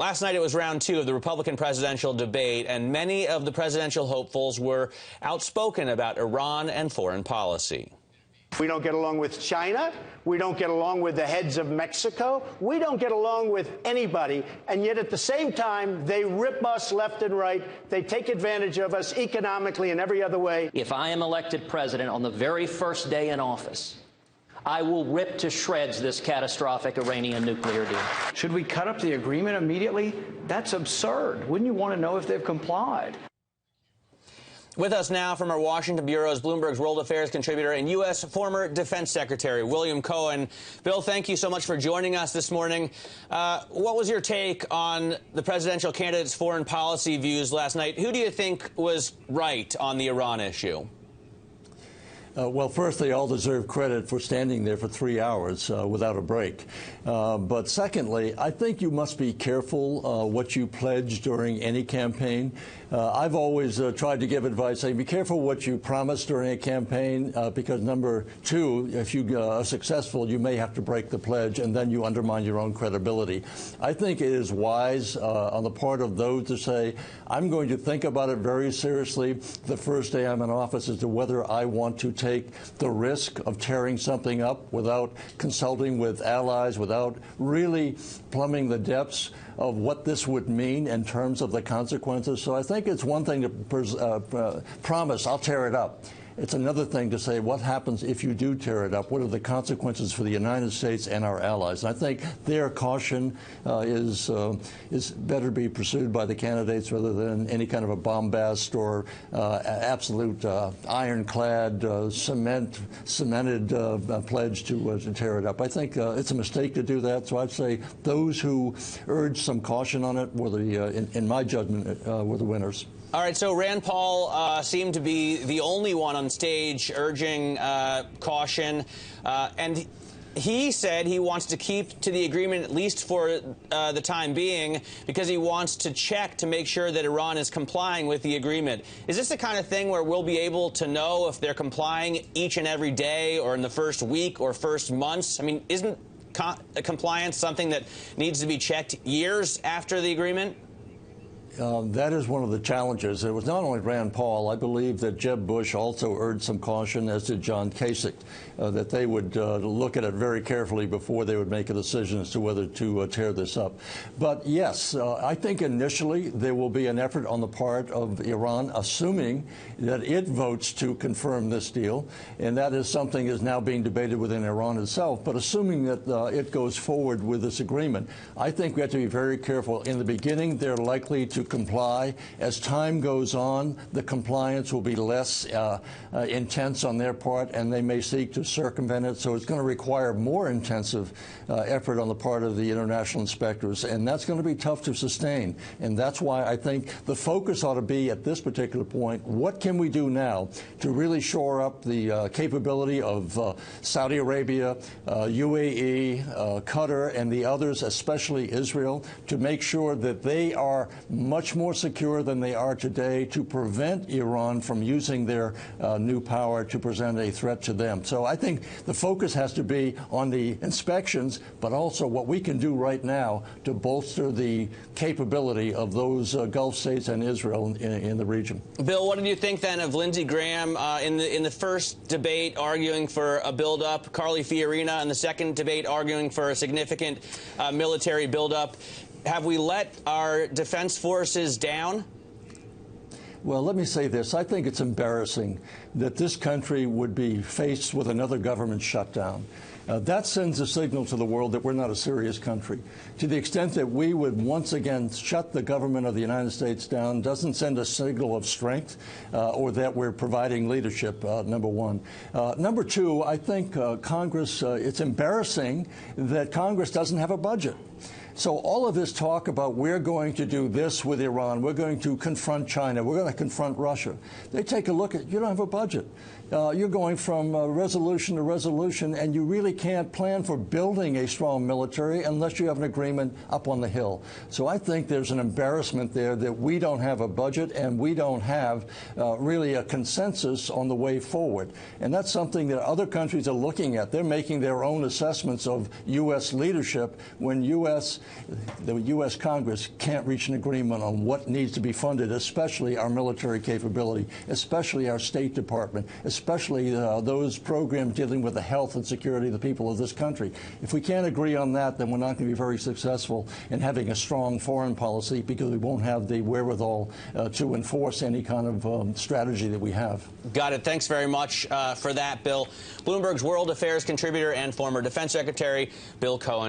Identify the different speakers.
Speaker 1: Last night, it was round two of the Republican presidential debate, and many of the presidential hopefuls were outspoken about Iran and foreign policy.
Speaker 2: We don't get along with China. We don't get along with the heads of Mexico. We don't get along with anybody. And yet at the same time, they rip us left and right. They take advantage of us economically and every other way.
Speaker 3: If I am elected president on the very first day in office, I will rip to shreds this catastrophic Iranian nuclear deal.
Speaker 4: Should we cut up the agreement immediately? That's absurd. Wouldn't you want to know if they've complied?
Speaker 1: With us now from our Washington bureau is Bloomberg's World Affairs contributor and U.S. former Defense Secretary William Cohen. Bill, thank you so much for joining us this morning. What was your take on the presidential candidate's foreign policy views last night? Who do you think was right on the Iran issue?
Speaker 5: Well, first, they all deserve credit for standing there for 3 hours without a break. But secondly, I think you must be careful what you pledge during any campaign. I've always tried to give advice saying be careful what you promise during a campaign because, number two, if you are successful, you may have to break the pledge and then you undermine your own credibility. I think it is wise on the part of those to say, I'm going to think about it very seriously the first day I'm in office as to whether I want to take the risk of tearing something up without consulting with allies, without really plumbing the depths of what this would mean in terms of the consequences. So I think it's one thing to promise, I'll tear it up. It's another thing to say, what happens if you do tear it up? What are the consequences for the United States and our allies? And I think their caution is better be pursued by the candidates rather than any kind of a bombast or absolute ironclad, cemented pledge to tear it up. I think it's a mistake to do that. So I'd say those who urged some caution on it were in my judgment, were the winners.
Speaker 1: All right, so Rand Paul seemed to be the only one on stage urging caution, and he said he wants to keep to the agreement at least for the time being because he wants to check to make sure that Iran is complying with the agreement. Is this the kind of thing where we'll be able to know if they're complying each and every day or in the first week or first months? I mean, isn't compliance something that needs to be checked years after the agreement?
Speaker 5: That is one of the challenges. It was not only Rand Paul. I believe that Jeb Bush also urged some caution, as did John Kasich, that they would look at it very carefully before they would make a decision as to whether to tear this up. But yes, I think initially there will be an effort on the part of Iran, assuming that it votes to confirm this deal, and that is something that is now being debated within Iran itself. But assuming that it goes forward with this agreement, I think we have to be very careful. In the beginning, they're likely to comply. As time goes on, the compliance will be less intense on their part, and they may seek to circumvent it. So it's going to require more intensive effort on the part of the international inspectors, and that's going to be tough to sustain. And that's why I think the focus ought to be at this particular point, what can we do now to really shore up the capability of Saudi Arabia, UAE, Qatar, and the others, especially Israel, to make sure that they are much more secure than they are today to prevent Iran from using their new power to present a threat to them. So I think the focus has to be on the inspections, but also what we can do right now to bolster the capability of those Gulf states and Israel in the region.
Speaker 1: Bill, what did you think then of Lindsey Graham in the first debate arguing for a buildup, Carly Fiorina in the second debate arguing for a significant military buildup? Have we let our defense forces down?
Speaker 5: Well, let me say this. I think it's embarrassing that this country would be faced with another government shutdown. That sends a signal to the world that we're not a serious country. To the extent that we would once again shut the government of the United States down doesn't send a signal of strength or that we're providing leadership, number one. Number two, I think Congress, it's embarrassing that Congress doesn't have a budget. So all of this talk about we're going to do this with Iran, we're going to confront China, we're going to confront Russia. They take a look at, you don't have a budget. You're going from resolution to resolution, and you really can't plan for building a strong military unless you have an agreement up on the Hill. So I think there's an embarrassment there that we don't have a budget and we don't have really a consensus on the way forward. And that's something that other countries are looking at. They're making their own assessments of U.S. leadership when U.S. the U.S. Congress can't reach an agreement on what needs to be funded, especially our military capability, especially our State Department, especially those programs dealing with the health and security of the people of this country. If we can't agree on that, then we're not going to be very successful in having a strong foreign policy, because we won't have the wherewithal to enforce any kind of strategy that we have.
Speaker 1: Got it. Thanks very much for that, Bill. Bloomberg's World Affairs contributor and former Defense Secretary Bill Cohen.